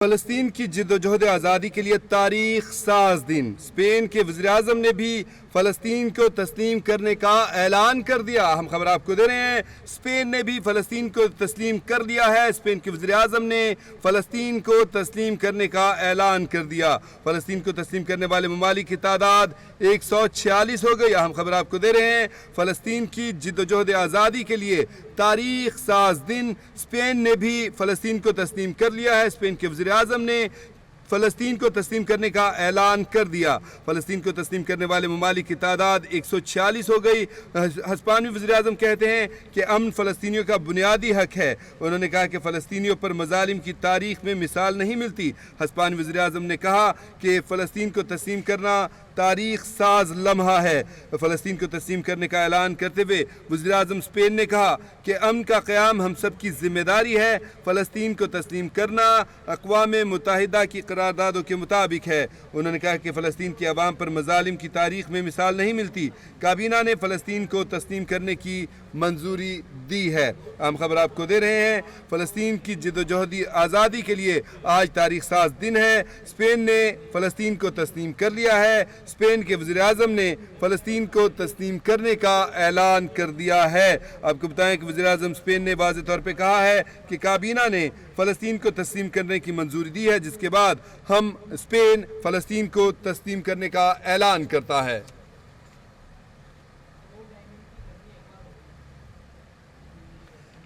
فلسطین کی جدوجہد آزادی کے لیے تاریخ ساز دن۔ اسپین کے وزیراعظم نے بھی فلسطین کو تسلیم کرنے کا اعلان کر دیا۔ ہم خبر آپ کو دے رہے ہیں، اسپین نے بھی فلسطین کو تسلیم کر دیا ہے۔ اسپین کے وزیراعظم نے فلسطین کو تسلیم کرنے کا اعلان کر دیا۔ فلسطین کو تسلیم کرنے والے ممالک کی تعداد 146 ہو گئی۔ ہم خبر آپ کو دے رہے ہیں، فلسطین کی جدوجہد آزادی کے لیے تاریخ ساز دن۔ اسپین نے بھی فلسطین کو تسلیم کر لیا ہے۔ اسپین کے وزیراعظم نے فلسطین کو تسلیم کرنے کا اعلان کر دیا۔ فلسطین کو تسلیم کرنے والے ممالک کی تعداد 146 ہو گئی۔ ہسپانوی وزیراعظم کہتے ہیں کہ امن فلسطینیوں کا بنیادی حق ہے۔ انہوں نے کہا کہ فلسطینیوں پر مظالم کی تاریخ میں مثال نہیں ملتی۔ ہسپانوی وزیراعظم نے کہا کہ فلسطین کو تسلیم کرنا تاریخ ساز لمحہ ہے۔ فلسطین کو تسلیم کرنے کا اعلان کرتے ہوئے وزیراعظم اسپین نے کہا کہ امن کا قیام ہم سب کی ذمہ داری ہے۔ فلسطین کو تسلیم کرنا اقوام متحدہ کی قراردادوں کے مطابق ہے۔ انہوں نے کہا کہ فلسطین کے عوام پر مظالم کی تاریخ میں مثال نہیں ملتی۔ کابینہ نے فلسطین کو تسلیم کرنے کی منظوری دی ہے۔ ہم خبر آپ کو دے رہے ہیں، فلسطین کی جدوجہد آزادی کے لیے آج تاریخ ساز دن ہے۔ اسپین نے فلسطین کو تسلیم کر لیا ہے۔ اسپین کے وزیراعظم نے فلسطین کو تسلیم کرنے کا اعلان کر دیا ہے۔ آپ کو بتائیں کہ وزیراعظم اسپین نے واضح طور پہ کہا ہے کہ کابینہ نے فلسطین کو تسلیم کرنے کی منظوری دی ہے، جس کے بعد ہم اسپین فلسطین کو تسلیم کرنے کا اعلان کرتا ہے۔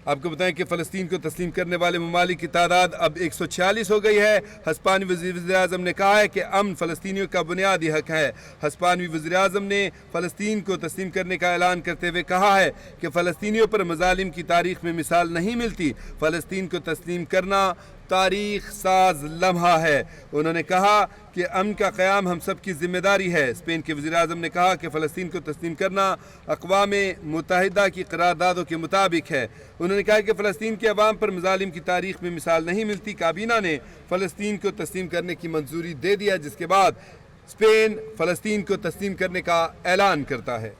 آپ کو بتائیں کہ فلسطین کو تسلیم کرنے والے ممالک کی تعداد اب 146 ہو گئی ہے۔ ہسپانوی وزیراعظم نے کہا ہے کہ امن فلسطینیوں کا بنیادی حق ہے۔ ہسپانوی وزیراعظم نے فلسطین کو تسلیم کرنے کا اعلان کرتے ہوئے کہا ہے کہ فلسطینیوں پر مظالم کی تاریخ میں مثال نہیں ملتی۔ فلسطین کو تسلیم کرنا تاریخ ساز لمحہ ہے۔ انہوں نے کہا کہ امن کا قیام ہم سب کی ذمہ داری ہے۔ اسپین کے وزیراعظم نے کہا کہ فلسطین کو تسلیم کرنا اقوام متحدہ کی قراردادوں کے مطابق ہے۔ انہوں نے کہا کہ فلسطین کے عوام پر مظالم کی تاریخ میں مثال نہیں ملتی۔ کابینہ نے فلسطین کو تسلیم کرنے کی منظوری دے دیا، جس کے بعد اسپین فلسطین کو تسلیم کرنے کا اعلان کرتا ہے۔